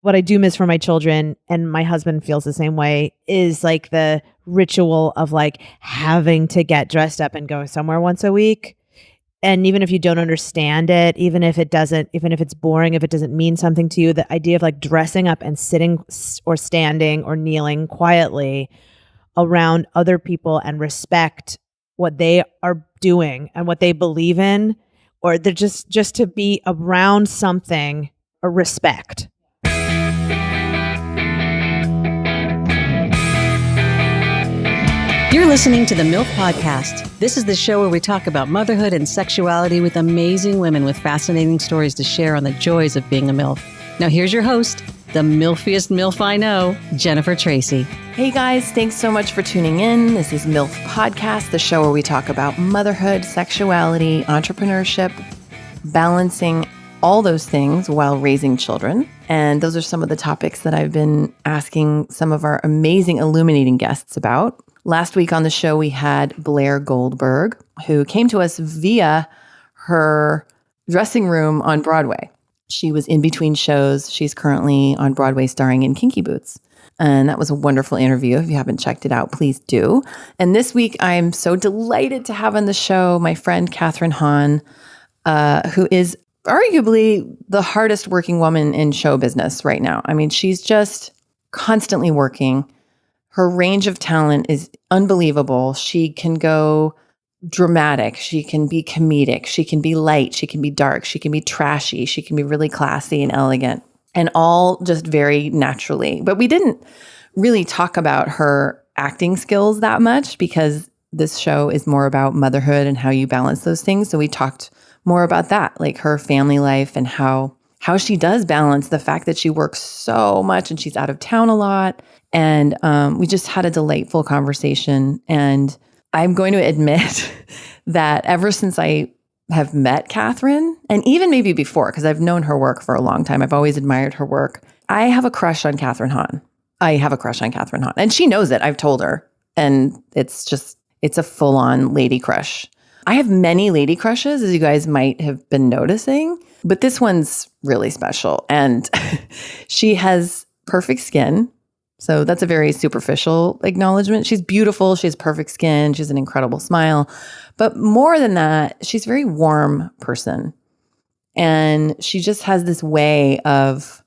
what I do miss for my children, and my husband feels the same way, is like the ritual of like having to get dressed up and go somewhere once a week. And even if you don't understand it, even if it's boring, if it doesn't mean something to you, the idea of like dressing up and sitting or standing or kneeling quietly around other people and respect what they are doing and what they believe in, or they're just to be around something or respect. You're listening to the MILF Podcast. This is the show where we talk about motherhood and sexuality with amazing women with fascinating stories to share on the joys of being a MILF. Now here's your host, the MILFiest MILF I know, Jennifer Tracy. Hey guys, thanks so much for tuning in. This is MILF Podcast, the show where we talk about motherhood, sexuality, entrepreneurship, balancing all those things while raising children. And those are some of the topics that I've been asking some of our amazing illuminating guests about. Last week on the show, we had Blair Goldberg, who came to us via her dressing room on Broadway. She was in between shows. She's currently on Broadway starring in Kinky Boots. And that was a wonderful interview. If you haven't checked it out, please do. And this week, I'm so delighted to have on the show my friend Kathryn Hahn, who is arguably the hardest working woman in show business right now. I mean, she's just constantly working. Her range of talent is unbelievable. She can go dramatic. She can be comedic. She can be light. She can be dark. She can be trashy. She can be really classy and elegant, and all just very naturally. But we didn't really talk about her acting skills that much because this show is more about motherhood and how you balance those things. So we talked more about that, like her family life and how she does balance the fact that she works so much and she's out of town a lot. And we just had a delightful conversation. And I'm going to admit that ever since I have met Kathryn, and even maybe before, because I've known her work for a long time, I've always admired her work. I have a crush on Kathryn Hahn. And she knows it. I've told her. And it's a full-on lady crush. I have many lady crushes, as you guys might have been noticing, but this one's really special. And she has perfect skin. So that's a very superficial acknowledgement. She's beautiful. She has perfect skin. She has an incredible smile. But more than that, she's a very warm person. And she just has this way of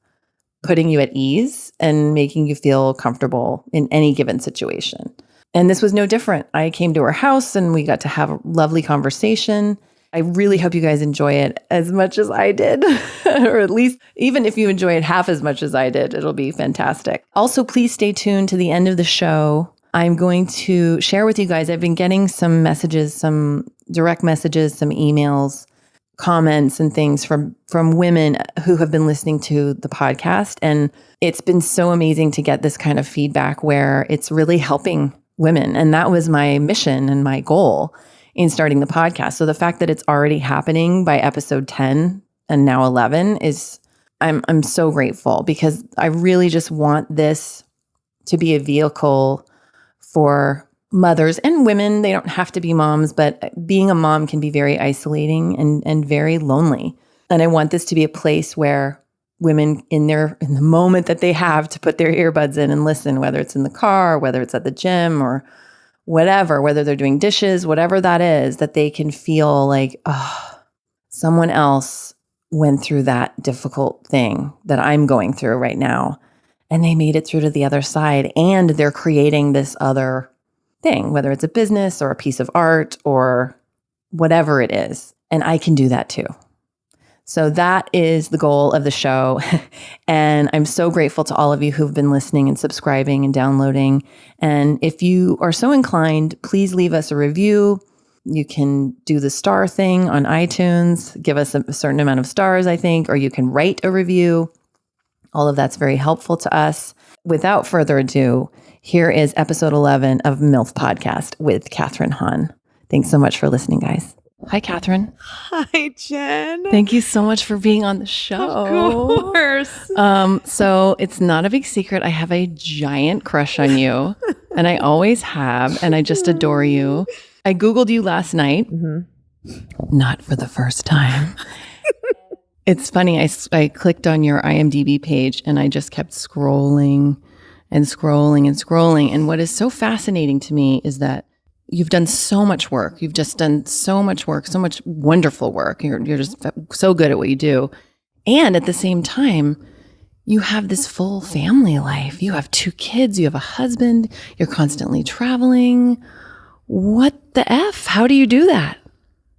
putting you at ease and making you feel comfortable in any given situation. And this was no different. I came to her house and we got to have a lovely conversation. I really hope you guys enjoy it as much as I did, or at least even if you enjoy it half as much as I did, it'll be fantastic. Also, please stay tuned to the end of the show. I'm going to share with you guys, I've been getting some messages, some direct messages, some emails, comments and things from women who have been listening to the podcast. And it's been so amazing to get this kind of feedback where it's really helping women. And that was my mission and my goal in starting the podcast. So the fact that it's already happening by episode 10 and now 11 is, I'm so grateful, because I really just want this to be a vehicle for mothers and women. They don't have to be moms, but being a mom can be very isolating and very lonely. And I want this to be a place where women in the moment that they have to put their earbuds in and listen, whether it's in the car, whether it's at the gym or whatever, whether they're doing dishes, whatever that is, that they can feel like, oh, someone else went through that difficult thing that I'm going through right now. And they made it through to the other side. And they're creating this other thing, whether it's a business or a piece of art or whatever it is. And I can do that too. So that is the goal of the show. And I'm so grateful to all of you who've been listening and subscribing and downloading. And if you are so inclined, please leave us a review. You can do the star thing on iTunes, give us a certain amount of stars, I think, or you can write a review. All of that's very helpful to us. Without further ado, here is episode 11 of MILF Podcast with Kathryn Hahn. Thanks so much for listening, guys. Hi, Kathryn. Hi, Jen. Thank you so much for being on the show. Of course. So it's not a big secret. I have a giant crush on you, and I always have, and I just adore you. I Googled you last night, not for the first time. It's funny. I clicked on your IMDb page and I just kept scrolling and scrolling and scrolling. And what is so fascinating to me is that you've done so much work. You've just done so much work, so much wonderful work. You're just so good at what you do. And at the same time, you have this full family life. You have 2 kids. You have a husband. You're constantly traveling. What the F? How do you do that?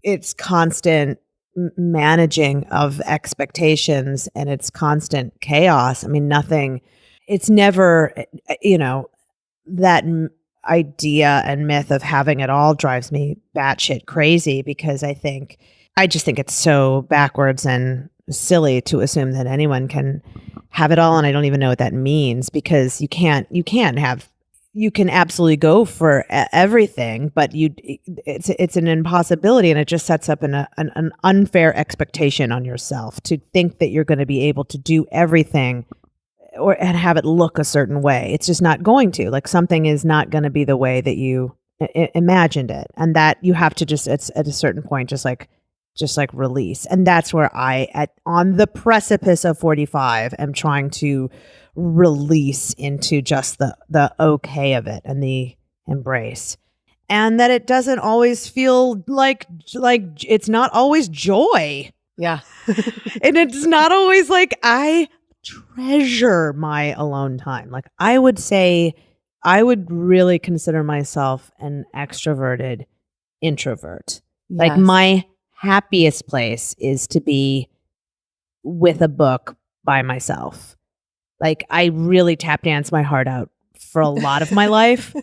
It's constant managing of expectations and it's constant chaos. I mean, it's never, that idea and myth of having it all drives me batshit crazy because I just think it's so backwards and silly to assume that anyone can have it all. And I don't even know what that means because you can absolutely go for everything, but it's an impossibility, and it just sets up an unfair expectation on yourself to think that you're going to be able to do everything and have it look a certain way. It's just not going to. Like something is not going to be the way that you imagined it, and that you have to just at a certain point just like release. And that's where on the precipice of 45 am trying to release into just the okay of it and the embrace, and that it doesn't always feel like it's not always joy. Yeah. And it's not always like I treasure my alone time. Like I would say I would really consider myself an extroverted introvert. Yes. Like my happiest place is to be with a book by myself. Like I really tap dance my heart out for a lot of my life.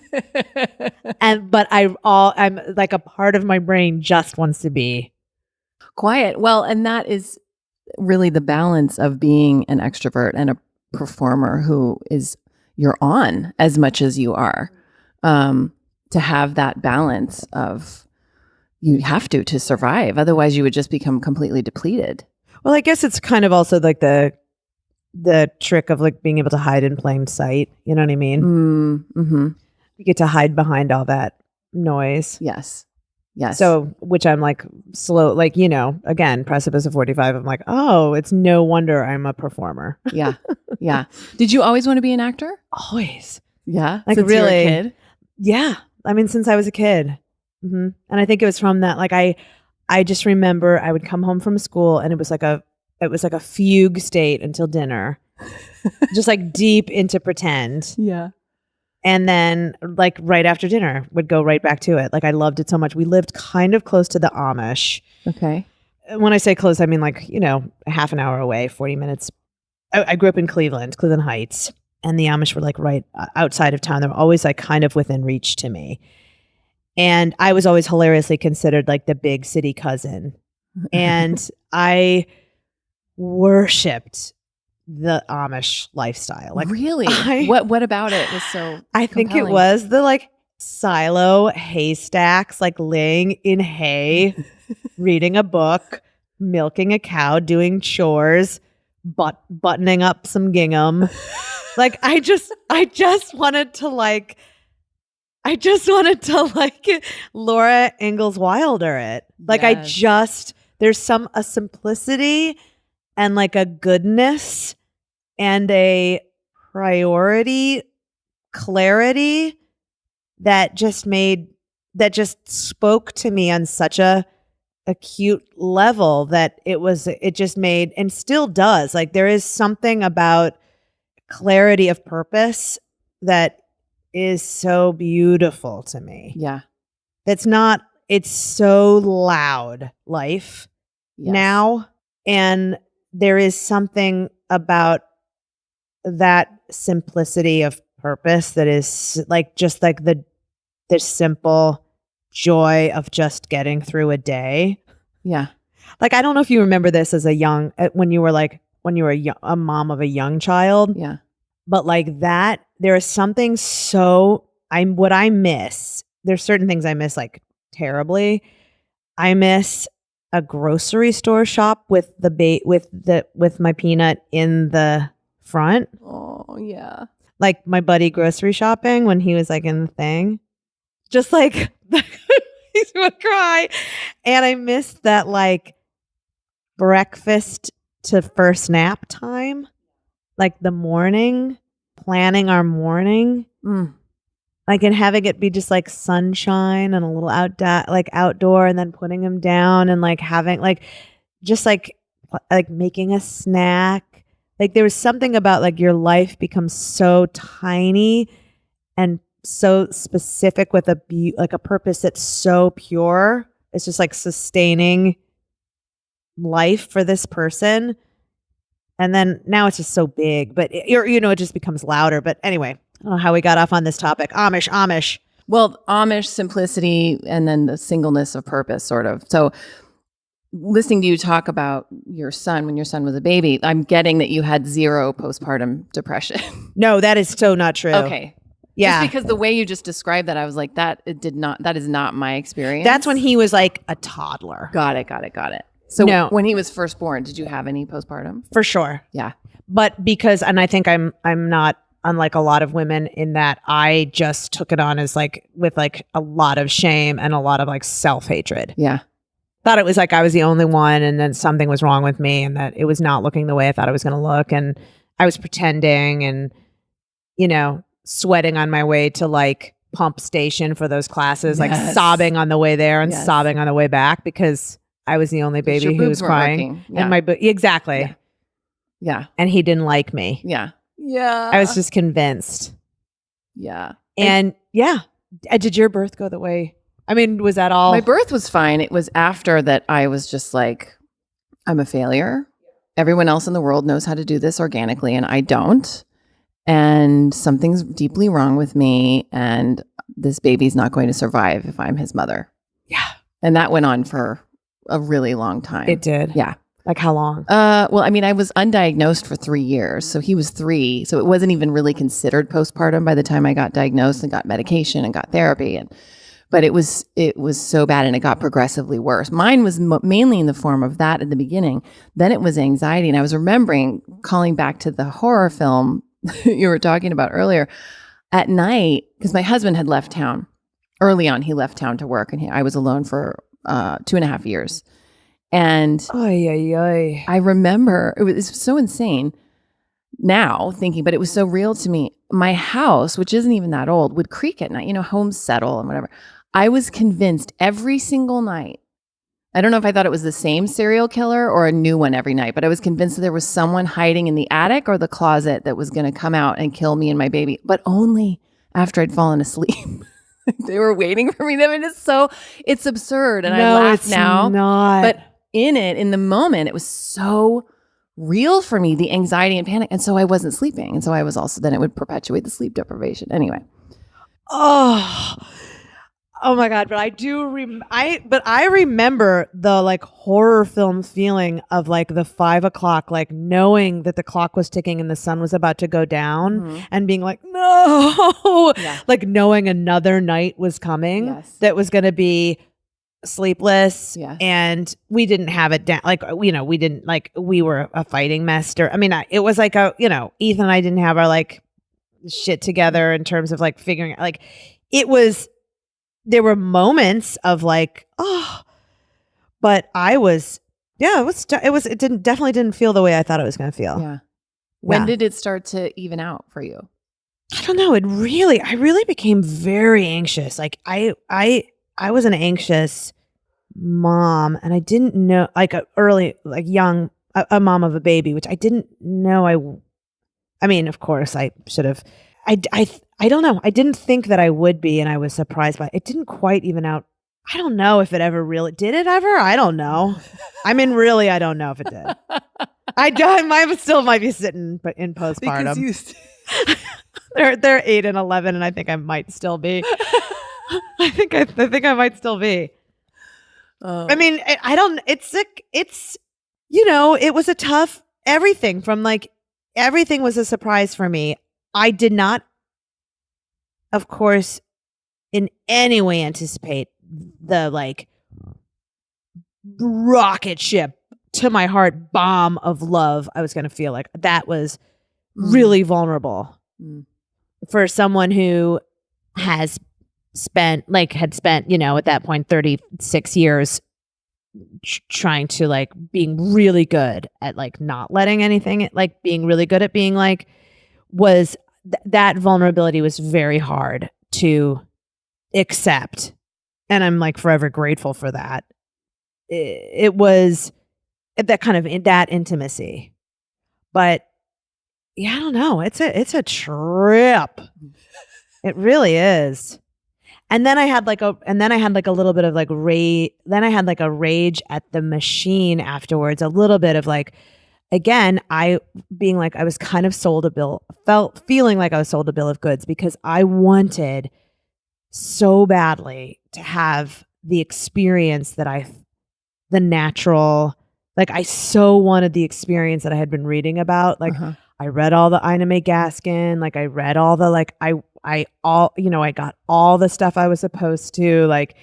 But I'm like a part of my brain just wants to be quiet. Well, and that is really the balance of being an extrovert and a performer who you're on as much as you are. To have that balance of you have to survive. Otherwise you would just become completely depleted. Well, I guess it's kind of also like the trick of like being able to hide in plain sight. You know what I mean? Mm-hmm. You get to hide behind all that noise. Yes. So, which I'm like slow, like, again, precipice of 45. I'm like, oh, it's no wonder I'm a performer. Yeah. Did you always want to be an actor? Always. Yeah. Like since really. You were a kid? Yeah. I mean, since I was a kid. Mm-hmm. And I think it was from that, like, I just remember I would come home from school and it was like a fugue state until dinner, just like deep into pretend. Yeah. And then like right after dinner would go right back to it. Like I loved it so much. We lived kind of close to the Amish. Okay. When I say close, I mean like, a half an hour away, 40 minutes. I grew up in Cleveland Heights, and the Amish were like right outside of town. They were always like kind of within reach to me. And I was always hilariously considered like the big city cousin. And I worshipped the Amish lifestyle. Like really? What about it was so I think compelling? it was the like silo haystacks, like laying in hay, reading a book, milking a cow, doing chores, buttoning up some gingham. Like I just wanted to like Laura Ingalls Wilder it. Like Yes. There's a simplicity and like a goodness and a clarity that just spoke to me on such a acute level that it just made, and still does. Like there is something about clarity of purpose that is so beautiful to me. Yeah. It's so loud life now. And there is something about that simplicity of purpose that is like just like the simple joy of just getting through a day. Yeah. Like I don't know if you remember this as when you were a mom of a young child. Yeah. But like that, there is something what I miss. There's certain things I miss like terribly. I miss a grocery store shop with my peanut in the front. Oh yeah. Like my buddy grocery shopping when he was like in the thing. Just like he's gonna cry. And I missed that like breakfast to first nap time, like the morning, planning our morning, like and having it be just like sunshine and a little outdoor, and then putting him down and like having like just like making a snack. Like there was something about like your life becomes so tiny and so specific with a purpose that's so pure. It's just like sustaining life for this person. And then now it's just so big, but it just becomes louder. But anyway, I don't know how we got off on this topic. Amish. Well, Amish simplicity and then the singleness of purpose, sort of. So listening to you talk about your son when your son was a baby, I'm getting that you had 0 postpartum depression. No, that is so not true. Okay. Yeah. Just because the way you just described that, I was like, that is not my experience. That's when he was like a toddler. Got it. So when he was first born, did you have any postpartum? For sure. Yeah. But and I think I'm not unlike a lot of women in that I just took it on as like with like a lot of shame and a lot of like self-hatred. Yeah. Thought it was like I was the only one and then something was wrong with me and that it was not looking the way I thought it was going to look. And I was pretending and, sweating on my way to like pump station for those classes, like sobbing on the way there and sobbing on the way back because I was the only baby who was crying. Yeah. And exactly. Yeah. And he didn't like me. Yeah. Yeah. I was just convinced. Yeah. And did your birth go the way? I mean, was that all? My birth was fine. It was after that I was just like, I'm a failure. Everyone else in the world knows how to do this organically and I don't. And something's deeply wrong with me. And this baby's not going to survive if I'm his mother. Yeah. And that went on for a really long time. It did. Yeah. Like how long? Well, I mean, I was undiagnosed for 3 years. So he was 3. So it wasn't even really considered postpartum by the time I got diagnosed and got medication and got therapy. But it was so bad and it got progressively worse. Mine was mainly in the form of that at the beginning. Then it was anxiety. And I was remembering calling back to the horror film you were talking about earlier at night, because my husband had left town early on. He left town to work and I was alone for 2.5 years. And I remember it was so insane now thinking, but it was so real to me. My house, which isn't even that old, would creak at night, homes settle and whatever. I was convinced every single night. I don't know if I thought it was the same serial killer or a new one every night, but I was convinced that there was someone hiding in the attic or the closet that was going to come out and kill me and my baby, but only after I'd fallen asleep. They were waiting for me. I mean, it's absurd. And I laugh now. Not. But in the moment, it was so real for me, the anxiety and panic. And so I wasn't sleeping. And so I was also, then it would perpetuate the sleep deprivation. Anyway. Oh my God. But I remember the like horror film feeling of like the 5 o'clock, like knowing that the clock was ticking and the sun was about to go down and being like, no, like knowing another night was coming that was going to be sleepless and we didn't have it down. Like, we didn't like, we were a fighting mess. It was like Ethan and I didn't have our like shit together in terms of like figuring out, like there were moments of like, but I was, it definitely didn't feel the way I thought it was going to feel. Yeah. When did it start to even out for you? I don't know. I really became very anxious. Like I was an anxious mom and I didn't know, like young, a mom of a baby, which I didn't know. I mean, of course I should have, I don't know. I didn't think that I would be, and I was surprised by it. It didn't quite even out. I don't know if it ever really did. It ever? I don't know. I mean, really, I don't know if it did. I still might be sitting, but in postpartum. They're 8 and 11, and I think I might still be. I think I might still be. I mean, I don't. It's it was a tough everything from like everything was a surprise for me. I did not, of course, in any way anticipate the like rocket ship to my heart bomb of love I was going to feel. Like that was really vulnerable for someone who had spent, at that point, 36 years trying to like being really good at like not letting anything, like being really good at being like, was that vulnerability was very hard to accept. And I'm like forever grateful for that. It was that kind of that intimacy. But yeah, I don't know. It's a trip. It really is. And then I had like a little bit of like rage. Then I had like a rage at the machine afterwards. A little bit of like, again, I being like, I was kind of feeling like I was sold a bill of goods because I wanted so badly to have the experience that the natural, like I so wanted the experience that I had been reading about. Like I read all the Ina May Gaskin, like I read all the, like I got all the stuff I was supposed to, like.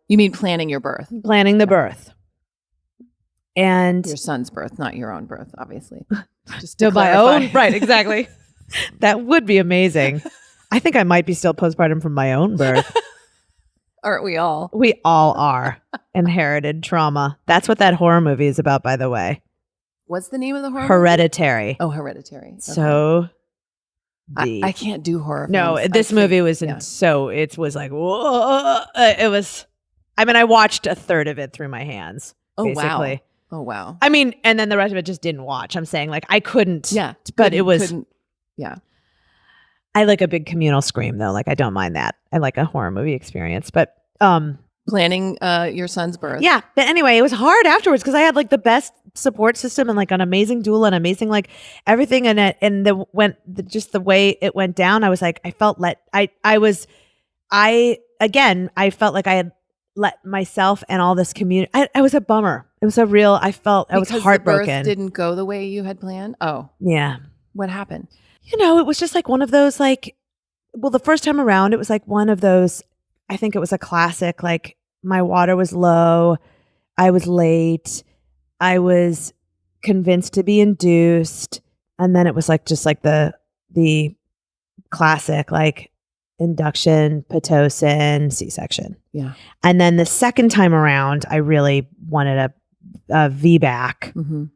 You mean planning your birth? Planning the birth. And your son's birth, not your own birth, obviously. Just to to my clarify. own, right, exactly. That would be amazing. I think I might be still postpartum from my own birth. Aren't we all? We all are. Inherited trauma. That's what that horror movie is about, by the way. What's the name of the horror Hereditary. movie? Oh, Hereditary. Okay. So I can't do horror No, films. this movie was so it was like, whoa. It was, I mean, I watched a third of it through my hands. Oh, basically. wow. Oh, wow. I mean, and then the rest of it just didn't watch. I'm saying like I couldn't. Yeah. But it was. Yeah. I like a big communal scream though. Like I don't mind that. I like a horror movie experience, but planning your son's birth. Yeah. But anyway, it was hard afterwards because I had like the best support system and like an amazing doula and amazing like everything in it. And just the way it went down, I was like, I felt I felt like I had let myself and all this community. I was a bummer. It was a real. I was heartbroken. The birth didn't go the way you had planned. Oh, yeah. What happened? It was just like one of those like. Well, the first time around, it was like one of those. I think it was a classic. Like my water was low. I was late. I was convinced to be induced, and then it was like just like the classic like induction, Pitocin, C-section. Yeah. And then the second time around, I really wanted a VBAC, and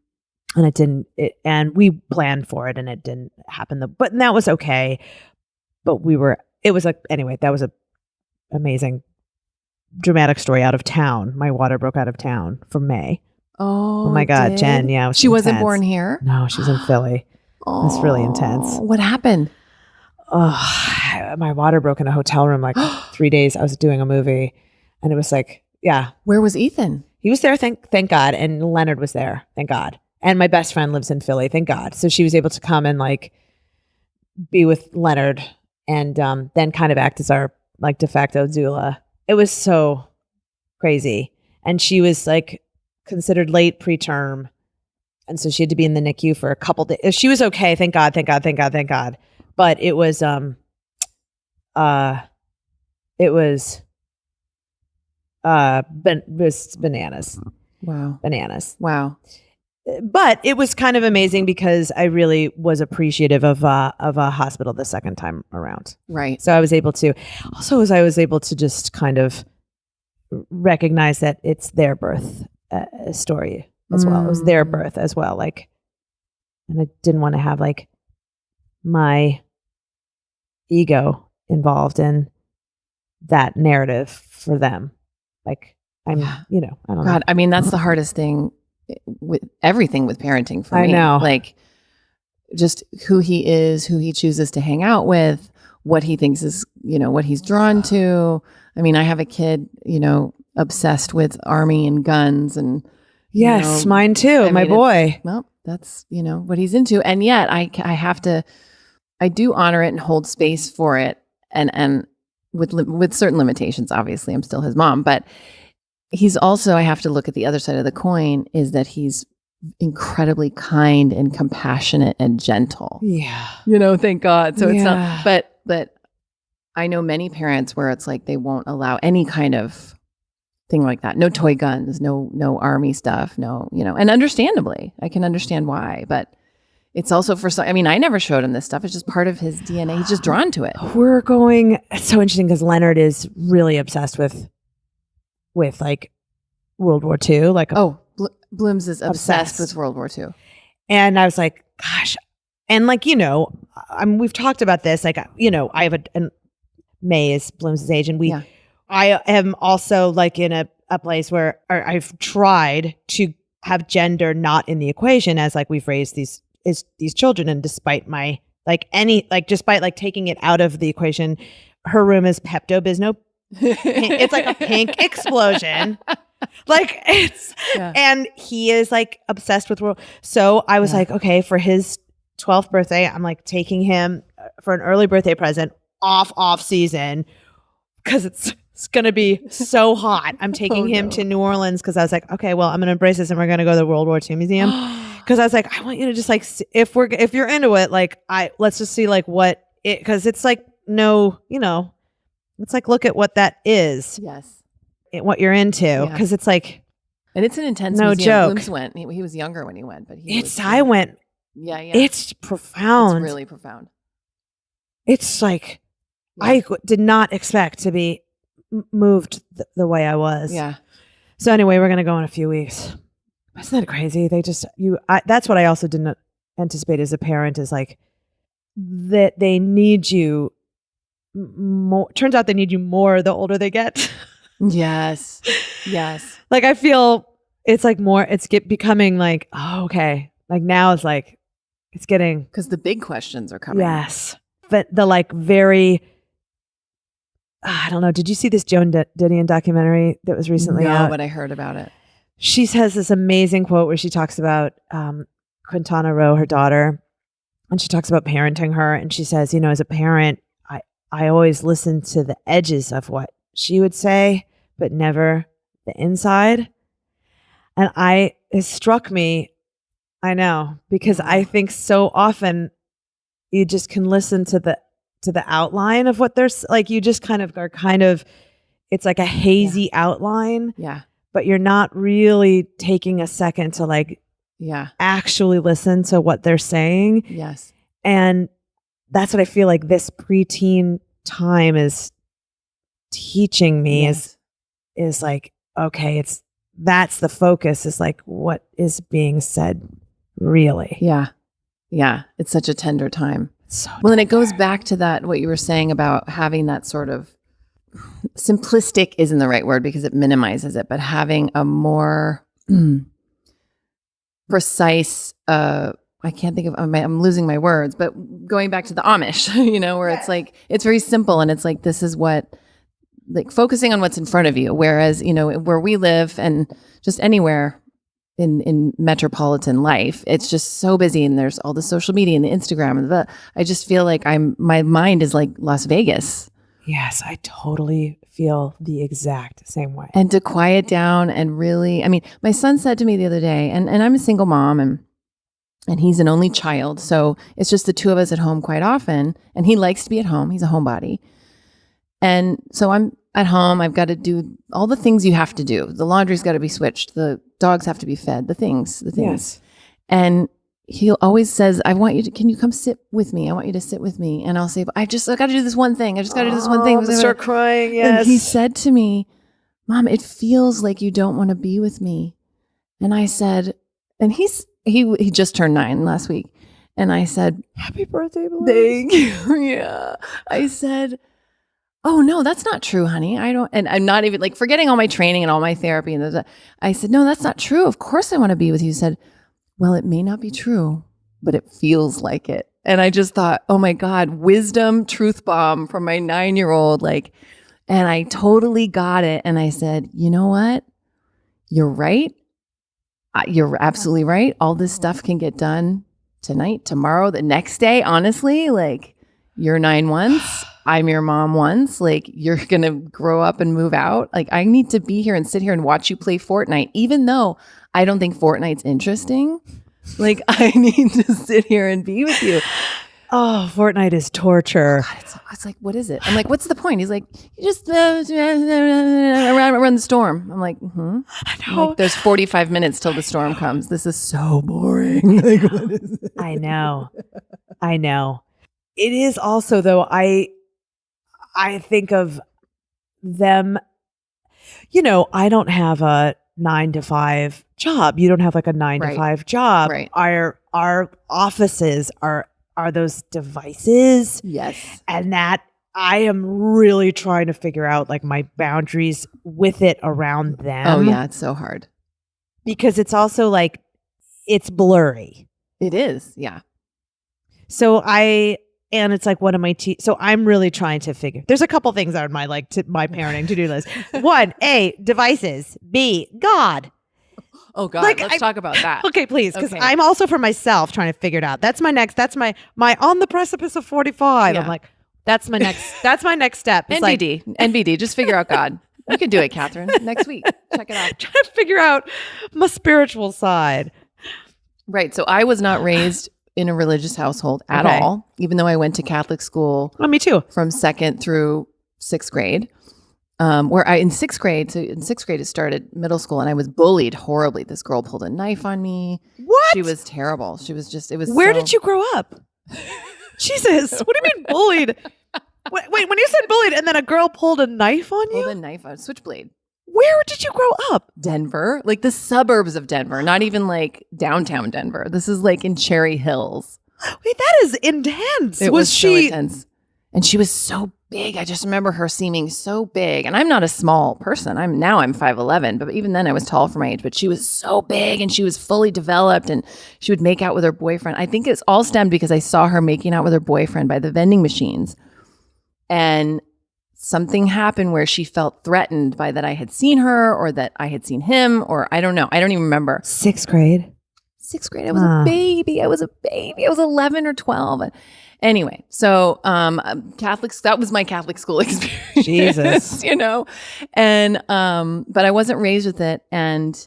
it didn't. And we planned for it, and it didn't happen. But that was okay. But it was like anyway. That was a amazing, dramatic story out of town. My water broke out of town for May. Oh my God, Jen. Yeah, she wasn't born here. No, she's in Philly. It's really intense. What happened? Oh, my water broke in a hotel room like 3 days. I was doing a movie, and it was like, yeah. Where was Ethan? He was there, thank God, and Leonard was there, thank God. And my best friend lives in Philly, thank God. So she was able to come and like be with Leonard, and then kind of act as our like de facto doula. It was so crazy, and she was like considered late preterm, and so she had to be in the NICU for a couple days. She was okay, thank God. But it was bananas. Wow. Bananas. Wow. But it was kind of amazing because I really was appreciative of a hospital the second time around. Right. So I was able to just kind of recognize that it's their birth story as well. It was their birth as well. Like, and I didn't want to have like my ego involved in that narrative for them. Like I don't know. I mean, that's the hardest thing with everything with parenting for me. I know. Like just who he is, who he chooses to hang out with, what he thinks is, what he's drawn to. I mean, I have a kid, obsessed with army and guns and yes, mine too. My boy. Well, that's, what he's into. And yet I do honor it and hold space for it. And with certain limitations, obviously I'm still his mom, but he's also, I have to look at the other side of the coin, is that he's incredibly kind and compassionate and gentle. Yeah. Thank God. So it's not, but I know many parents where it's like they won't allow any kind of thing like that. No toy guns, no army stuff, no, and understandably, I can understand why, but it's also for some, I mean, I never showed him this stuff. It's just part of his DNA. He's just drawn to it. It's so interesting because Leonard is really obsessed with like World War II. Like, Blooms is obsessed Obsessed. with World War II. and I was like, gosh, and like, we've talked about this. Like, I have and May is Bloom's age, and I am also like in a place where I've tried to have gender not in the equation, as like we've raised these children, and despite my despite like taking it out of the equation, her room is Pepto-Bismol. It's like a pink explosion. Like and he is like obsessed with world. So I was like, okay, for his 12th birthday, I'm like taking him for an early birthday present off season because it's going to be so hot. I'm taking him to New Orleans because I was like, okay, well, I'm going to embrace this and we're going to go to the World War II Museum. Because I was like, I want you to just like, if you're into it, like let's just see like what it, because it's like, it's like, look at what that is. Yes. What you're into. Because it's like, and it's an intense no museum. joke. Blooms went. He was younger when he went, but I went. Yeah. It's profound. It's really profound. It's like, I did not expect to be moved the way I was. Yeah. So anyway, we're going to go in a few weeks. Isn't that crazy? They just, that's what I also didn't anticipate as a parent, is like that they need you more. Turns out they need you more the older they get. Yes. Like I feel it's like more, it's becoming like, oh, okay. Like now it's like, it's getting. Because the big questions are coming. Yes. But the like very, I don't know. Did you see this Joan Didion documentary that was recently out? No, but I heard about it. She has this amazing quote where she talks about Quintana Roo, her daughter, and she talks about parenting her. And she says, as a parent, I always listen to the edges of what she would say, but never the inside. And it struck me, I know, because I think so often you just can listen to the outline of what there's like, you just kind of, it's like a hazy outline. Yeah. But you're not really taking a second to like actually listen to what they're saying. Yes. And that's what I feel like this preteen time is teaching me is like, okay, that's the focus, is like what is being said really. Yeah. Yeah. It's such a tender time. So well, and it goes back to that, what you were saying about having that sort of simplistic isn't the right word because it minimizes it, but having a more precise, I can't think of, I'm losing my words, but going back to the Amish, where it's like, it's very simple. And it's like, this is what, like focusing on what's in front of you. Whereas, where we live and just anywhere in metropolitan life, it's just so busy and there's all the social media and the Instagram and I just feel like my mind is like Las Vegas. Yes, I totally feel the exact same way. And to quiet down and really, my son said to me the other day, and I'm a single mom and he's an only child. So it's just the two of us at home quite often. And he likes to be at home. He's a homebody. And so I'm at home. I've got to do all the things you have to do. The laundry's got to be switched. The dogs have to be fed, the things. Yes. And he always says, can you come sit with me? I want you to sit with me. And I'll say, I got to do this one thing. I just got to do this one thing. I start crying. Yes. And he said to me, Mom, it feels like you don't want to be with me. And I said, and he just turned 9 last week. And I said, happy birthday, Belinda. Thank you. Yeah. I said, oh no, that's not true, honey. I don't, and I'm not even like forgetting all my training and all my therapy. And I said, no, that's not true. Of course I want to be with you. He said, well, it may not be true, but it feels like it. And I just thought, oh my God, wisdom, truth bomb from my 9-year-old. And I totally got it. And I said, you know what? You're right. You're absolutely right. All this stuff can get done tonight, tomorrow, the next day. Honestly, like you're 9 once. I'm your mom once. Like you're going to grow up and move out. Like I need to be here and sit here and watch you play Fortnite, even though I don't think Fortnite's interesting. Like I need to sit here and be with you. Oh, Fortnite is torture. Oh God, it's like, what is it? I'm like, what's the point? He's like, you just run the storm. I'm like, I know. Like, there's 45 minutes till the storm comes. This is so boring. Like, what is it? I know. It is also though, I think of them, I don't have a 9 to 5 job. You don't have like a 9 to 5 job. Right. Our offices are those devices. Yes. And that I am really trying to figure out like my boundaries with it around them. Oh yeah, it's so hard. Because it's also like, it's blurry. It is. Yeah. So and it's like, what am I so I'm really trying to figure. There's a couple things on my my parenting to-do list. 1, A, devices. B, God. Oh God, Like, let's talk about that. Okay, please, because Okay. I'm also for myself trying to figure it out. That's my on the precipice of 45. Yeah. I'm like, that's my next step. It's like, NBD, just figure out God. You can do it, Kathryn. Next week. Check it out. trying to figure out my spiritual side. Right. So I was not raised in a religious household at Okay. all, even though I went to Catholic school Oh, me too. from 2nd through 6th grade. Where in 6th grade it started middle school, and I was bullied horribly. This girl pulled a knife on me. What? She was terrible. She was just, it was Where so- did you grow up? Jesus. What do you mean bullied? Wait, when you said bullied and then a girl pulled a knife on you? pulled a knife on switchblade. Where did you grow up? Denver, like the suburbs of Denver, not even like downtown Denver. This is like in Cherry Hills. Wait, that is intense. It was so she intense. And she was so big. I just remember her seeming so big. And I'm not a small person. I'm 5'11", but even then I was tall for my age. But she was so big and she was fully developed, and she would make out with her boyfriend. I think it's all stemmed because I saw her making out with her boyfriend by the vending machines. And something happened where she felt threatened by that I had seen her or that I had seen him, or I don't know. I don't even remember. 6th grade. 6th grade. I was a baby. I was 11 or 12. Anyway, so Catholics, that was my Catholic school experience. Jesus. You know? And but I wasn't raised with it. And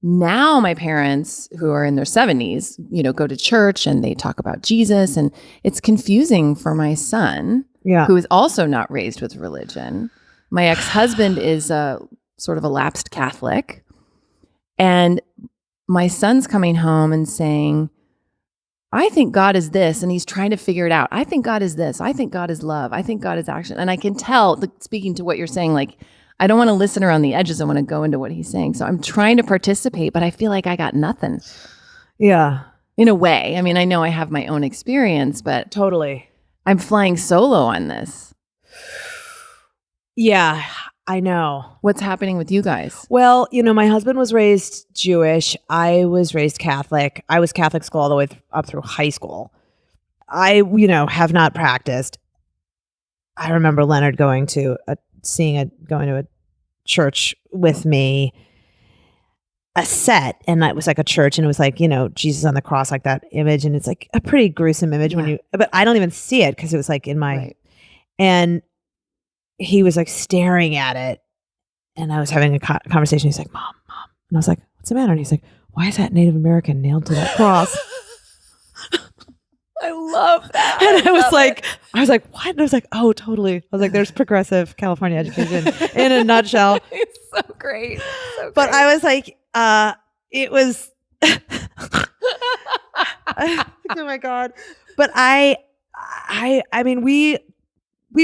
now my parents, who are in their 70s, you know, go to church and they talk about Jesus, and it's confusing for my son, who is also not raised with religion. My ex-husband is a sort of a lapsed Catholic. And my son's coming home and saying, I think God is this, and he's trying to figure it out. I think God is this. I think God is love. I think God is action. And I can tell, speaking to what you're saying, like, I don't want to listen around the edges. I want to go into what he's saying. So I'm trying to participate, but I feel like I got nothing. Yeah. In a way. I mean, I know I have my own experience, but Totally. I'm flying solo on this. Yeah, I know. What's happening with you guys? Well, you know, my husband was raised Jewish. I was raised Catholic. I was Catholic school all the way up through high school. I, you know, have not practiced. I remember Leonard going to a church with me, a set, and it was like a church, and it was like, you know, Jesus on the cross, like that image, and it's like a pretty gruesome image but I don't even see it because it was like in my, and he was like staring at it, and I was having a conversation. He's like, Mom. And I was like, what's the matter? And he's like, why is that Native American nailed to that cross? I love that. And I was like, what? And I was like, oh, totally. I was like, there's progressive California education in a nutshell. It's so great. So But I was like, it was, oh my God. But I mean, we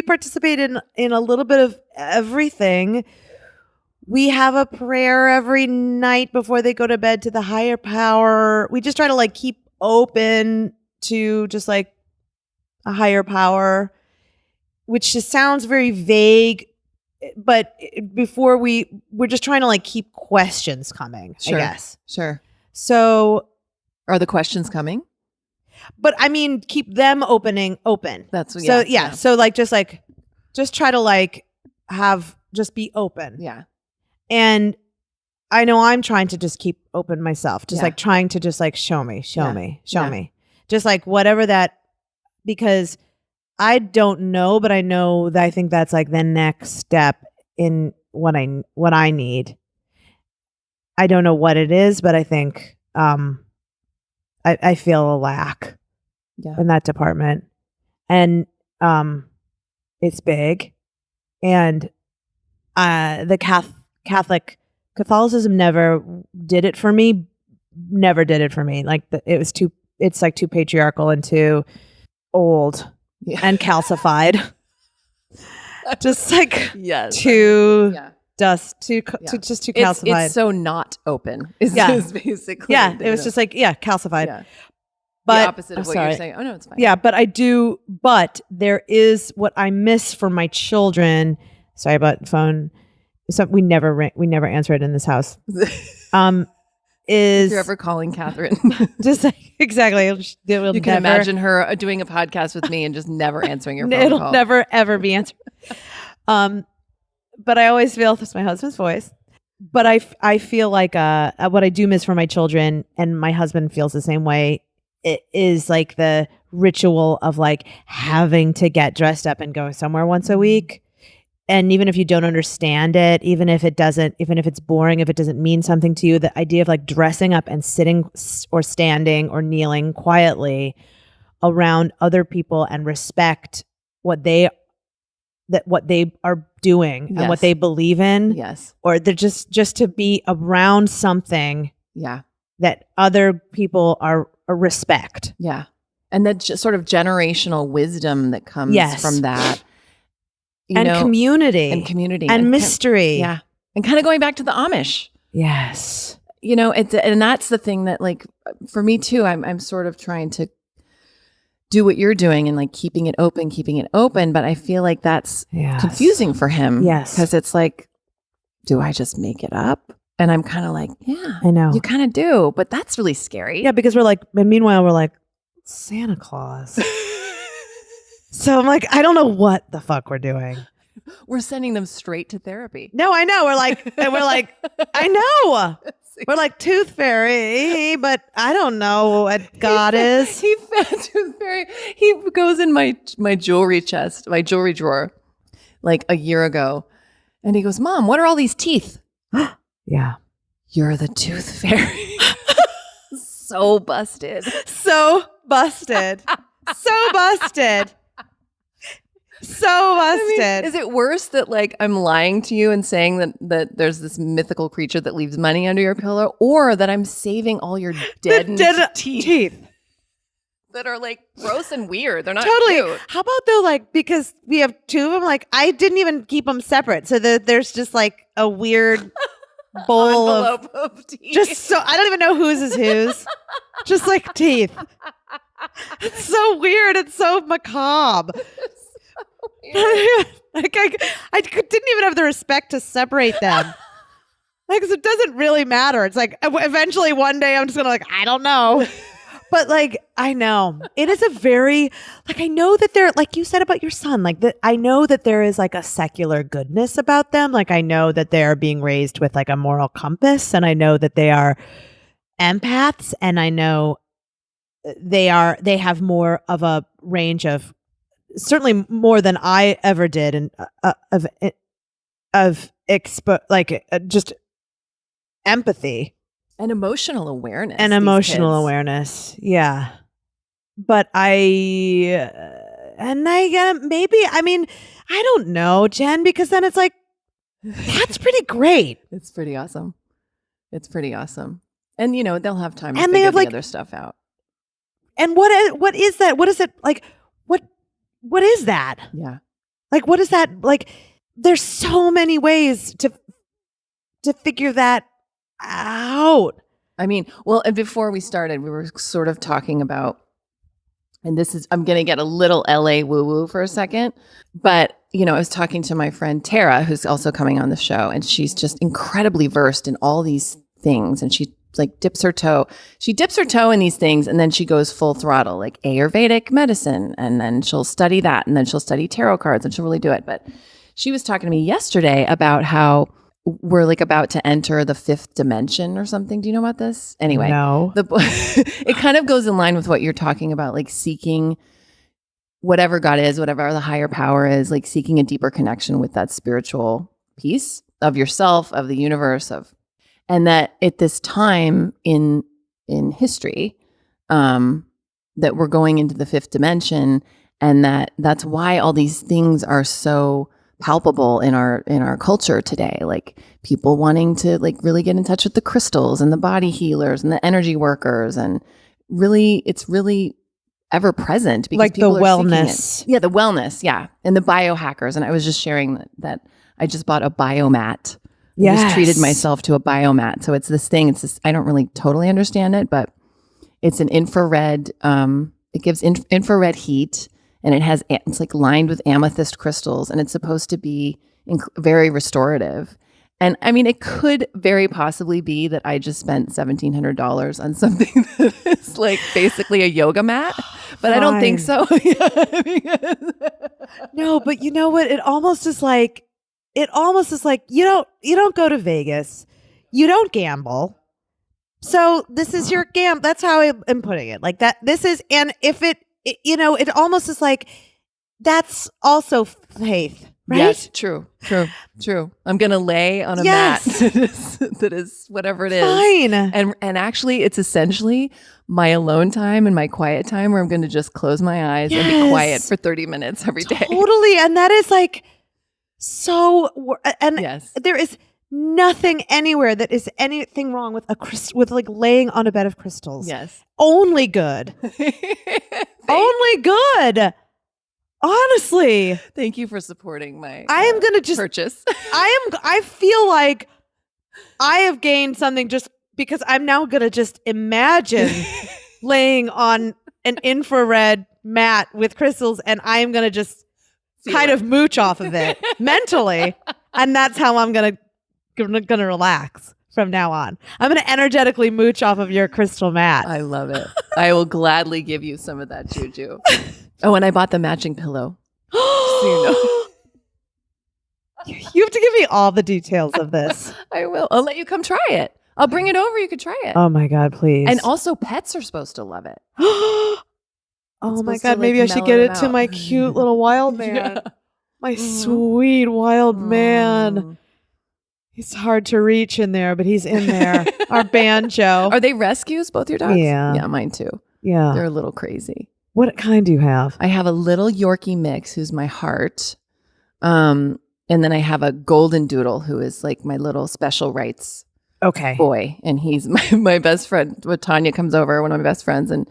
participate in a little bit of everything. We have a prayer every night before they go to bed to the higher power. We just try to like keep open to just like a higher power, which just sounds very vague. But before we're just trying to like keep questions coming, Sure. I guess. Sure. So Are the questions coming? but I mean, keep them open. That's So yeah. So like, just try to like just be open. Yeah. And I know I'm trying to just keep open myself, just like trying to just like show me, just like whatever that, because I don't know, but I know that I think that's like the next step in what I need. I don't know what it is, but I think I feel a lack in that department, and it's big, and the Catholicism never did it for me. Like it's like too patriarchal and too old and calcified. Just like too just too calcified. It's so not open. Is basically. Yeah, it was just like calcified. Yeah. But the opposite of what you're saying. Oh no, it's fine. Yeah, but there is what I miss from my children. Sorry about the phone. So we never answer it in this house. If you're ever calling Kathryn, just exactly. You can imagine her doing a podcast with me and just never answering your phone call. It'll never ever be answered. But I always feel it's my husband's voice. But I feel like what I do miss from my children, and my husband feels the same way. It is like the ritual of like having to get dressed up and go somewhere once a week. And even if you don't understand it, even if it's boring, if it doesn't mean something to you, the idea of like dressing up and sitting or standing or kneeling quietly around other people and respect what they are doing and what they believe in. Yes. Or they're just to be around something. Yeah. That other people are respect. Yeah. And that sort of generational wisdom that comes from that. Community. And mystery. Yeah. And kind of going back to the Amish. Yes. And that's the thing that, like, for me too, I'm sort of trying to do what you're doing and like keeping it open. But I feel like that's confusing for him. Yes. Because it's like, do I just make it up? And I'm kind of like, yeah, I know. You kind of do, but that's really scary. Yeah, because and meanwhile, we're like, Santa Claus. So I'm like, I don't know what the fuck we're doing. We're sending them straight to therapy. No, I know. We're like, I know. We're like Tooth Fairy, but I don't know what God is. He found Tooth Fairy. He goes in my jewelry chest, my jewelry drawer, like a year ago. And he goes, Mom, what are all these teeth? Yeah. You're the Tooth Fairy. So busted. So busted. So busted. So busted. I mean, is it worse that like I'm lying to you and saying that there's this mythical creature that leaves money under your pillow, or that I'm saving all your dead teeth that are like gross and weird? They're not cute. How about though, like, because we have two of them, like I didn't even keep them separate, so there's just like a weird bowl of teeth. Just so I don't even know whose is whose. Just like teeth. It's so weird. It's so macabre. Like I didn't even have the respect to separate them. Like, 'cause it doesn't really matter. It's like eventually one day I'm just gonna like, I don't know. But like, I know it is a very, like, I know that they're, like you said about your son, like that. I know that there is like a secular goodness about them. Like, I know that they are being raised with like a moral compass, and I know that they are empaths, and I know they have more of a range of, certainly more than I ever did, and just empathy and emotional awareness. Yeah. But maybe, I mean, I don't know, Jen, because then it's like, that's pretty great. It's pretty awesome. And they'll have time to and figure they have, the like, other stuff out. And what is that? What is it like? What is that? Yeah. Like, what is that? Like, there's so many ways to figure that out. I mean, well, and before we started, we were sort of talking about, and I'm going to get a little LA woo-woo for a second, but, I was talking to my friend Tara, who's also coming on the show, and she's just incredibly versed in all these things, and she like dips her toe in these things, and then she goes full throttle, like Ayurvedic medicine, and then she'll study that, and then she'll study tarot cards, and she'll really do it. But she was talking to me yesterday about how we're like about to enter the fifth dimension or something. Do you know about this? Anyway, no. It kind of goes in line with what you're talking about, like seeking whatever God is, whatever the higher power is, like seeking a deeper connection with that spiritual piece of yourself, of the universe, and that at this time in history, that we're going into the fifth dimension, and that's why all these things are so palpable in our culture today. Like people wanting to like really get in touch with the crystals and the body healers and the energy workers, and really, it's really ever present because like people the are wellness. Seeking it. Yeah, the wellness. Yeah, and the biohackers. And I was just sharing that I just bought a biomat I just treated myself to a biomat. So it's this thing. It's this, I don't really totally understand it, but it's an infrared. It gives infrared heat, and it's like lined with amethyst crystals, and it's supposed to be very restorative. And I mean, it could very possibly be that I just spent $1,700 on something that is like basically a yoga mat, but I don't think so. No, but you know what? It almost is like you don't go to Vegas, you don't gamble. So this is your gamble. That's how I'm putting it. Like that. This is, and if it almost is like that's also faith. Right? Yes, true. I'm going to lay on a mat that is whatever it is. Fine. And actually, it's essentially my alone time and my quiet time where I'm going to just close my eyes and be quiet for 30 minutes every day. Totally. And that is like there is nothing anywhere that is anything wrong with with like laying on a bed of crystals. Yes. Only good. Only good. Honestly, thank you for supporting my purchase. I feel like I have gained something just because I'm now going to just imagine laying on an infrared mat with crystals, and I'm going to just kind of mooch off of it mentally, and that's how I'm going to relax from now on. I'm going to energetically mooch off of your crystal mat. I love it. I will gladly give you some of that juju. Oh, and I bought the matching pillow. So you know. You have to give me all the details of this. I will. I'll let you come try it. I'll bring it over. You could try it. Oh my God, please. And also pets are supposed to love it. Oh my God, maybe I should get it to my cute little wild man. My sweet wild man. He's hard to reach in there, but he's in there. Our banjo. Are they rescues, both your dogs? Yeah. Yeah, mine too. Yeah. They're a little crazy. What kind do you have? I have a little Yorkie mix who's my heart. And then I have a golden doodle who is like my little special rights boy. And he's my best friend. When Tanya comes over, one of my best friends, and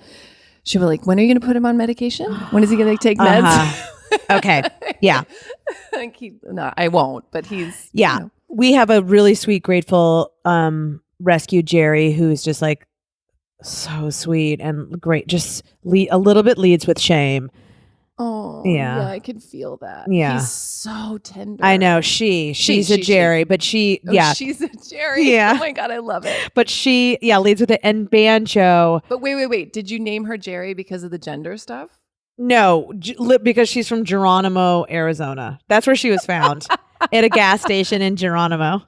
she'll be like, when are you going to put him on medication? When is he going to take meds? Okay. Yeah. No, I won't, but he's. Yeah. You know. We have a really sweet, grateful rescue Jerry who's just like so sweet and great. Just a little bit leads with shame. Oh, yeah, I can feel that. Yeah. He's so tender. I know. She's a Jerry, but she's a Jerry. Yeah. Oh my God, I love it. But she, leads with it. And Banjo. But wait. Did you name her Jerry because of the gender stuff? No, because she's from Geronimo, Arizona. That's where she was found. At a gas station in Geronimo.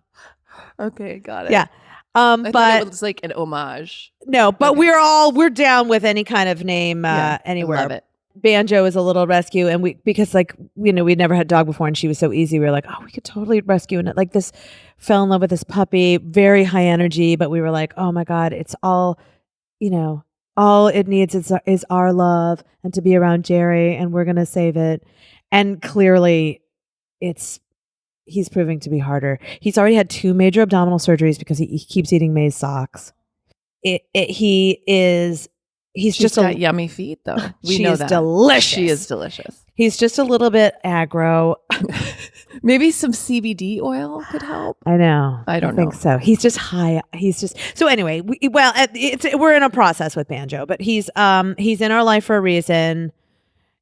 Okay, got it. Yeah. I thought it was like an homage. No, but we're down with any kind of name anywhere. I love it. Banjo is a little rescue, and because we'd never had a dog before, and she was so easy. We were like, oh, we could totally rescue, and like this fell in love with this puppy, very high energy, but we were like, oh my God, it's all, all it needs is our love and to be around Jerry, and we're gonna save it. And clearly, he's proving to be harder. He's already had 2 major abdominal surgeries because he keeps eating maize socks. He's just got yummy feet, though. We know that. Delicious. She is delicious. He's just a little bit aggro. Maybe some CBD oil could help. I know. I think so. He's just high. So anyway, we're in a process with Banjo, but he's in our life for a reason.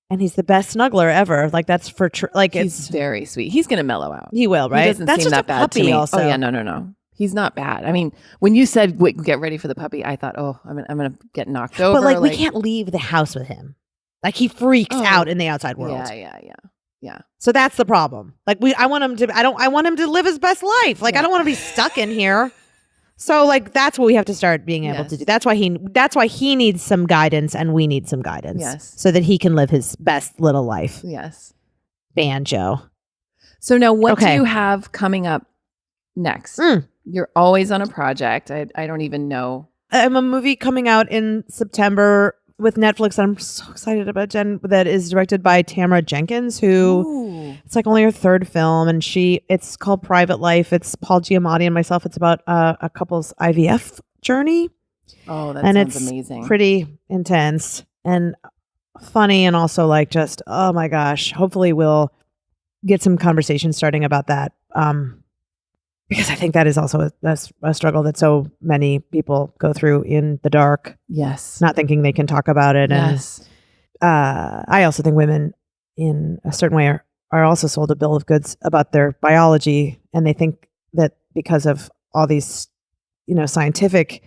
And he's the best snuggler ever. Like that's for he's very sweet. He's gonna mellow out. He will, right? He doesn't seem that bad to me. Also. Oh yeah, no. He's not bad. I mean, when you said get ready for the puppy, I thought, oh, I'm gonna get knocked over. But we can't leave the house with him. Like he freaks out in the outside world. Yeah. So that's the problem. Like I want him to live his best life. Like I don't want to be stuck in here. So like that's what we have to start being able to do. That's why he needs some guidance and we need some guidance. Yes. So that he can live his best little life. Yes. Banjo. So now what do you have coming up next? You're always on a project. I don't even know. I have a movie coming out in September with Netflix. I'm so excited about that is directed by Tamara Jenkins, who it's like only her 3rd film, and it's called Private Life. It's Paul Giamatti and myself. It's about a couple's IVF journey. Oh, that sounds amazing. Pretty intense and funny, and also like just oh my gosh. Hopefully we'll get some conversation starting about that. because I think that is also a struggle that so many people go through in the dark. Yes. Not thinking they can talk about it. Yes. And I also think women in a certain way are also sold a bill of goods about their biology. And they think that because of all these, scientific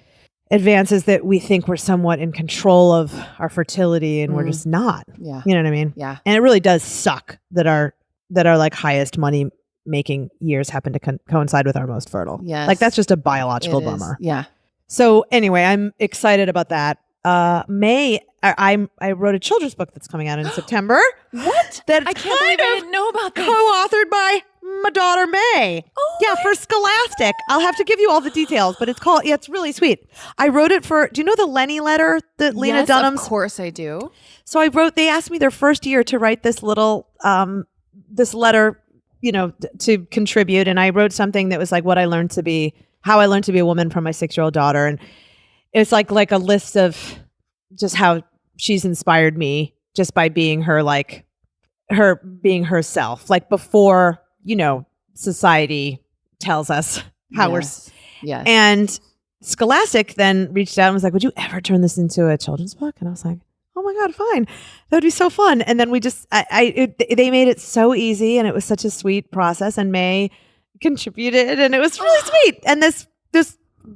advances that we think we're somewhat in control of our fertility, and we're just not. Yeah. You know what I mean? Yeah. And it really does suck that our like highest money making years happen to coincide with our most fertile. Yes. Like that's just a biological It is. bummer. Yeah. So anyway, I'm excited about that. I wrote a children's book that's coming out in September. What? That I can't believe I didn't know about this. Co-authored by my daughter May. Oh, yeah, for Scholastic. I'll have to give you all the details, but it's really sweet. I wrote it for. Do you know the Lenny letter that Lena yes, Dunham's? Of course I do. So they asked me their first year to write this little this letter, to contribute, and I wrote something that was like how I learned to be a woman from my 6-year-old daughter, and it's like a list of just how she's inspired me just by being her being herself, like before, society tells us how we're. Yes. And Scholastic then reached out and was like, would you ever turn this into a children's book? And I was like, oh my God, fine. That would be so fun. And then we just, they made it so easy, and it was such a sweet process, and May contributed, and it was really sweet. And this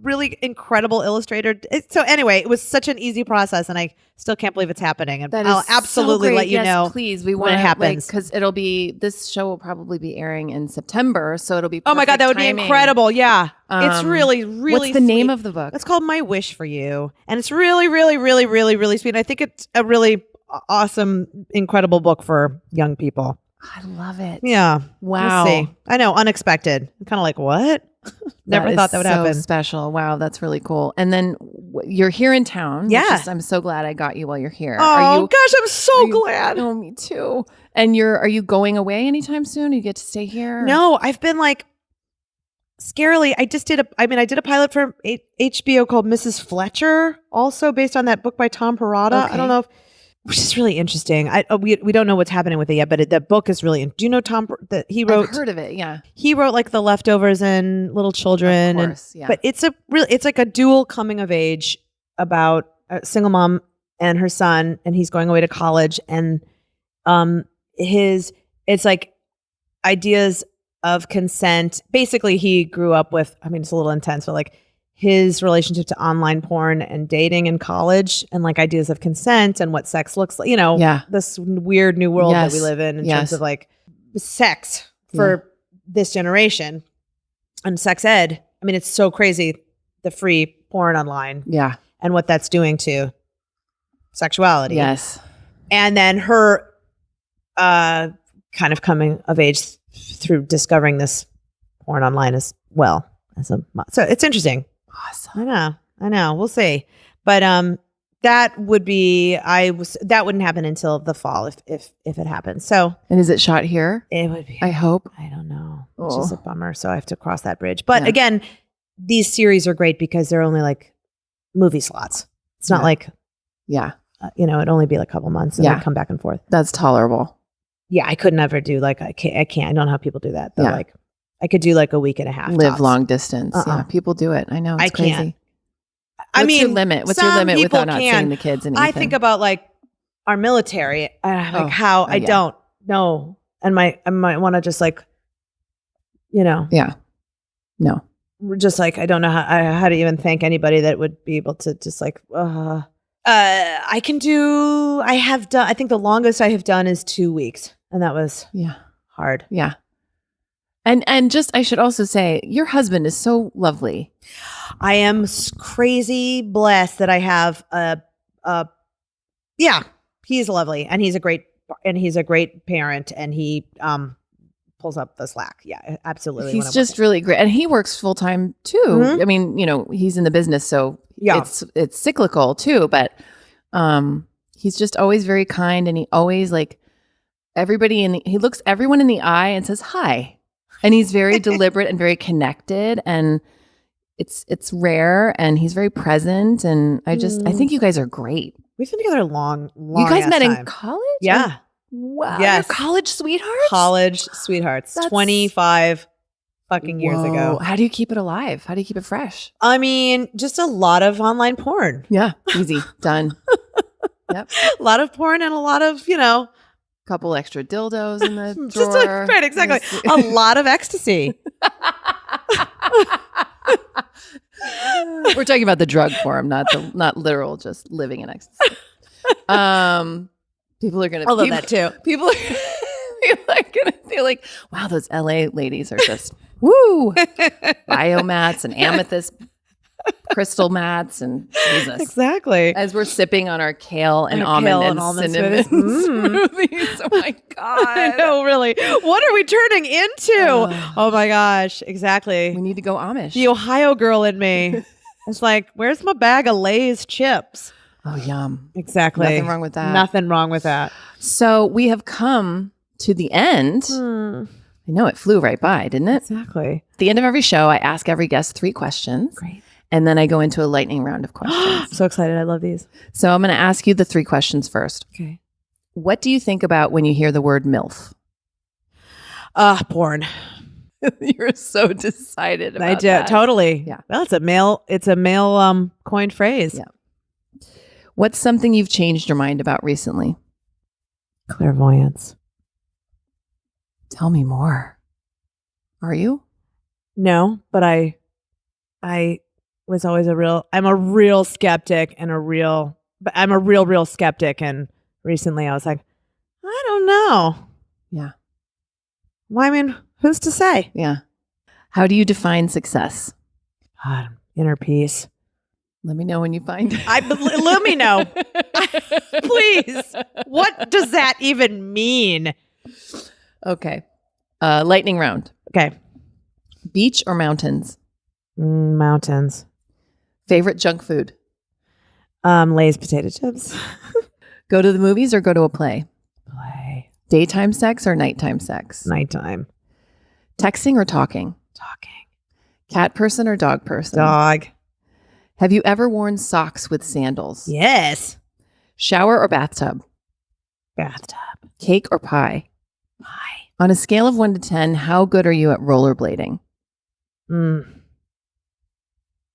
really incredible illustrator. So anyway, it was such an easy process, and I still can't believe it's happening. And I'll absolutely let you know. Please, we when it happens, because this show will probably be airing in September, so it'll be. Oh my God, that would timing. be incredible! Yeah, it's really, really. What's the name of the book? It's called My Wish for You, and it's really, really, really, really, really sweet. I think it's a really awesome, incredible book for young people. I love it. Yeah. Wow. We'll see. I know, unexpected. I'm kind of like, what? Never thought that would happen. Special. Wow, that's really cool. And then you're here in town. Yeah. I'm so glad I got you while you're here. Oh gosh, I'm so glad. Oh, me too. And are you going away anytime soon? You get to stay here? No, I've been scarily. I did a pilot for HBO called Mrs. Fletcher, also based on that book by Tom Perrota. Okay. I don't know which is really interesting. We don't know what's happening with it yet, but the book is really. Do you know Tom? That he wrote. I've heard of it. Yeah, he wrote The Leftovers and Little Children. Of course, yeah. But it's like a dual coming of age about a single mom and her son, and he's going away to college, and it's like ideas of consent. Basically, he grew up with. I mean, it's a little intense, but his relationship to online porn and dating in college, and ideas of consent and what sex looks like, this weird new world that we live in terms of sex for this generation and sex ed. I mean, it's so crazy, the free porn online and what that's doing to sexuality. Yes. And then her kind of coming of age through discovering this porn online as well. So it's interesting. Awesome. I know. We'll see. But that wouldn't happen until the fall if it happens. So, and is it shot here? It would be. I hope. I don't know. It's just a bummer. So I have to cross that bridge. But again, these series are great because they're only movie slots. It's not it'd only be a couple months and then come back and forth. That's tolerable. Yeah, I could never do I can't. I don't know how people do that. Though, I could do a week and a half. Live tops. long distance. Yeah, people do it. I know. It's crazy. Can't. What's your limit? What's your limit without not seeing the kids and Ethan? I think about our military, how I don't know, and I might want to just Yeah. No. Just I don't know how to even thank anybody that would be able to just I can do. I have done. I think the longest I have done is 2 weeks, and that was hard. Yeah. And just, I should also say, your husband is so lovely. I am crazy blessed that I have he's lovely, and he's a great parent, and he pulls up the slack. Yeah, absolutely. He's just really great. And he works full time too. Mm-hmm. I mean, he's in the business, so it's cyclical too, but he's just always very kind, and he always he looks everyone in the eye and says hi. And he's very deliberate and very connected, and it's rare, and he's very present, and I think you guys are great. We've been together long. You guys met in college? Yeah. Wow. Yes. You're college sweethearts? College sweethearts. 25 fucking years ago. How do you keep it alive? How do you keep it fresh? I mean, just a lot of online porn. Yeah. Easy. Done. Yep. A lot of porn and a lot of, Couple extra dildos in the just drawer. right, exactly. A lot of ecstasy. We're talking about the drug form, not literal, just living in ecstasy. People are gonna. I love that too. People are gonna feel like, wow, those LA ladies are just woo, biomats and amethyst crystal mats and Jesus. Exactly. As we're sipping on our kale and almond cinnamon smoothies. Oh my God. I know, really. What are we turning into? Oh my gosh. Exactly. We need to go Amish. The Ohio girl in me. It's like, where's my bag of Lay's chips? Oh, yum. Exactly. Nothing wrong with that. Nothing wrong with that. So we have come to the end. I know it flew right by, didn't it? Exactly. At the end of every show, I ask every guest 3 questions. Great. And then I go into a lightning round of questions. So excited. I love these. So I'm going to ask you the 3 questions first. Okay. What do you think about when you hear the word MILF? Porn. You're so decided about that. Totally. Yeah. Well, it's a male coined phrase. Yeah. What's something you've changed your mind about recently? Clairvoyance. Tell me more. Are you? No, but I was always I'm a real skeptic and I'm a real skeptic. And recently I was like, I don't know. Yeah. Well, I mean, who's to say? Yeah. How do you define success? God, inner peace. Let me know when you find it. Let me know. Please. What does that even mean? Okay. Lightning round. Okay. Beach or mountains? Mountains. Favorite junk food? Lay's potato chips. Go to the movies or go to a play? Play. Daytime sex or nighttime sex? Nighttime. Texting or talking? Talking. Cat person or dog person? Dog. Have you ever worn socks with sandals? Yes. Shower or bathtub? Bathtub. Cake or pie? Pie. On a scale of 1 to 10, how good are you at rollerblading?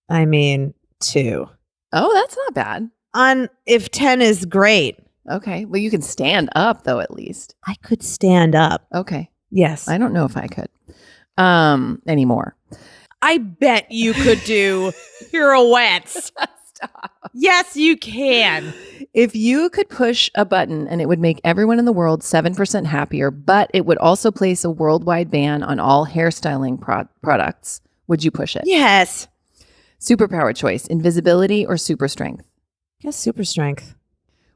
I mean, 2. Oh, that's not bad. If 10 is great. Okay. Well, you can stand up though, at least. I could stand up. Okay. Yes. I don't know if I could anymore. I bet you could do pirouettes. Stop. Yes, you can. If you could push a button and it would make everyone in the world 7% happier, but it would also place a worldwide ban on all hairstyling products, would you push it? Yes. Superpower choice, invisibility or super strength? Yes, super strength.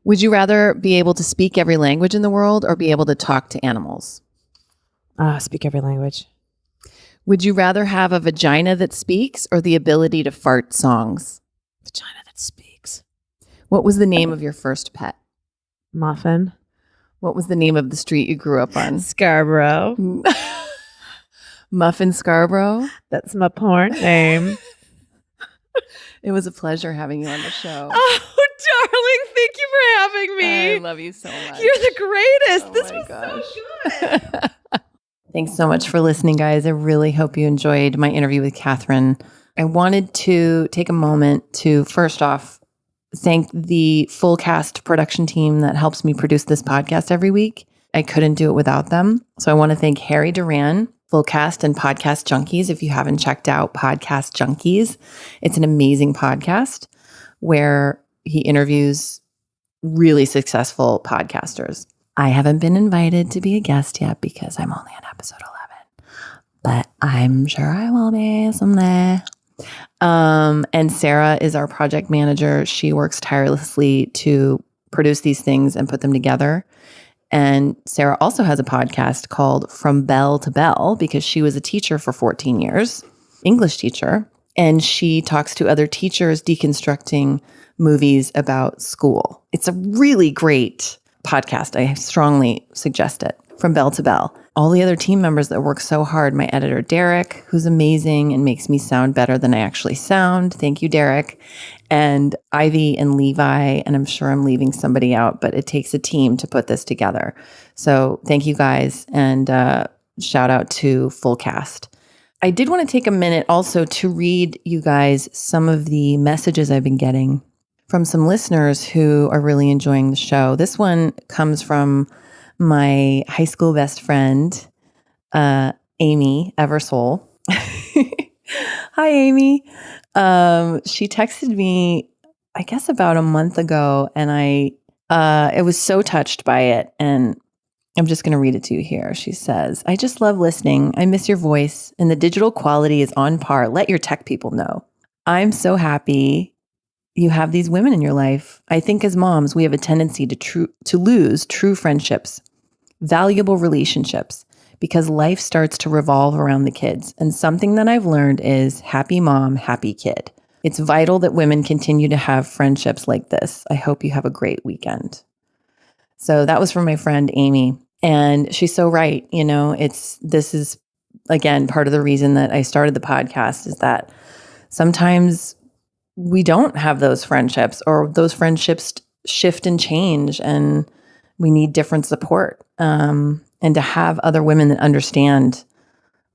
Would you rather be able to speak every language in the world or be able to talk to animals? Speak every language. Would you rather have a vagina that speaks or the ability to fart songs? Vagina that speaks. What was the name of your first pet? Muffin. What was the name of the street you grew up on? Scarborough. Muffin Scarborough? That's my porn name. It was a pleasure having you on the show. Oh, darling, thank you for having me. I love you so much. You're the greatest. Oh This my was gosh. so good. Thanks so much for listening, guys. I really hope you enjoyed my interview with Kathryn. I wanted to take a moment to, first off, thank the FullCast production team that helps me produce this podcast every week. I couldn't do it without them. So I want to thank Harry Duran, FullCast and Podcast Junkies. If you haven't checked out Podcast Junkies, it's an amazing podcast where he interviews really successful podcasters. I haven't been invited to be a guest yet because I'm only on episode 11, but I'm sure I will be someday. And Sarah is our project manager. She works tirelessly to produce these things and put them together. And Sarah also has a podcast called From Bell to Bell because she was a teacher for 14 years, English teacher. And she talks to other teachers deconstructing movies about school. It's a really great podcast. I strongly suggest it. From Bell to Bell. All the other team members that work so hard. My editor, Derek, who's amazing and makes me sound better than I actually sound. Thank you, Derek. And Ivy and Levi. And I'm sure I'm leaving somebody out, but it takes a team to put this together. So thank you guys. And shout out to FullCast. I did want to take a minute also to read you guys some of the messages I've been getting from some listeners who are really enjoying the show. This one comes from my high school best friend, Amy Eversole. Hi, Amy. She texted me, I guess about a month ago, and I was so touched by it. And I'm just going to read it to you here. She says, I just love listening. I miss your voice and the digital quality is on par. Let your tech people know. I'm so happy you have these women in your life. I think as moms, we have a tendency to lose true friendships, valuable relationships, because life starts to revolve around the kids. And something that I've learned is happy mom, happy kid. It's vital that women continue to have friendships like this. I hope you have a great weekend. So that was from my friend Amy. And she's so right. You know, this is, again, part of the reason that I started the podcast is that sometimes we don't have those friendships, or those friendships shift and change, and we need different support. And to have other women that understand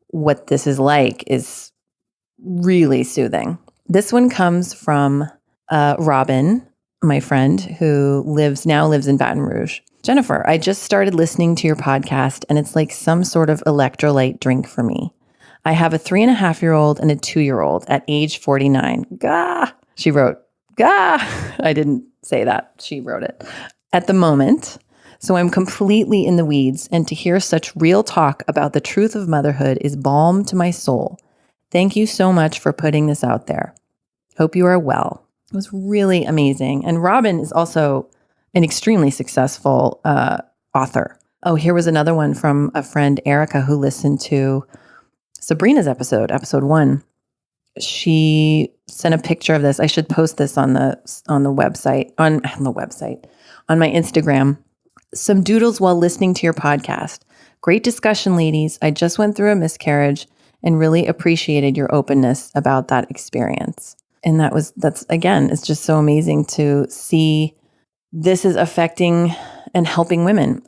what this is like is really soothing. This one comes from Robin, my friend, who now lives in Baton Rouge. Jennifer, I just started listening to your podcast, and it's like some sort of electrolyte drink for me. I have a 3.5-year-old and a 2-year-old at age 49. Gah! She wrote, gah! I didn't say that. She wrote it. At the moment, so I'm completely in the weeds, and to hear such real talk about the truth of motherhood is balm to my soul. Thank you so much for putting this out there. Hope you are well. It was really amazing. And Robin is also an extremely successful author. Oh, here was another one from a friend, Erica, who listened to Sabrina's episode 1. She sent a picture of this. I should post this on my Instagram. Some doodles while listening to your podcast. Great discussion, ladies. I just went through a miscarriage and really appreciated your openness about that experience. And that's again, it's just so amazing to see this is affecting and helping women.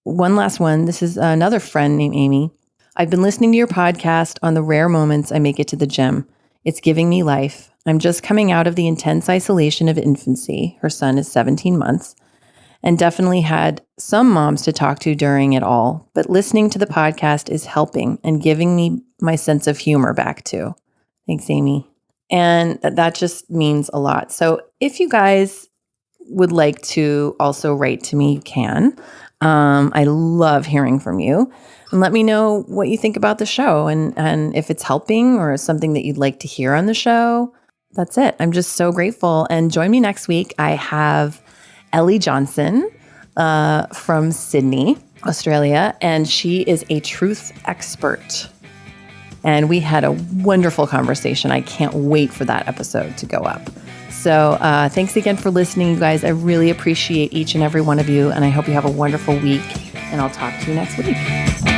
One last one. This is another friend named Amy. I've been listening to your podcast on the rare moments I make it to the gym. It's giving me life. I'm just coming out of the intense isolation of infancy. Her son is 17 months and definitely had some moms to talk to during it all. But listening to the podcast is helping and giving me my sense of humor back too. Thanks, Amy. And that just means a lot. So if you guys would like to also write to me, you can. I love hearing from you. And let me know what you think about the show and if it's helping or something that you'd like to hear on the show. That's it. I'm just so grateful. And join me next week. I have Ellie Johnson from Sydney, Australia, and she is a truth expert. And we had a wonderful conversation. I can't wait for that episode to go up. So thanks again for listening, you guys. I really appreciate each and every one of you, and I hope you have a wonderful week, and I'll talk to you next week.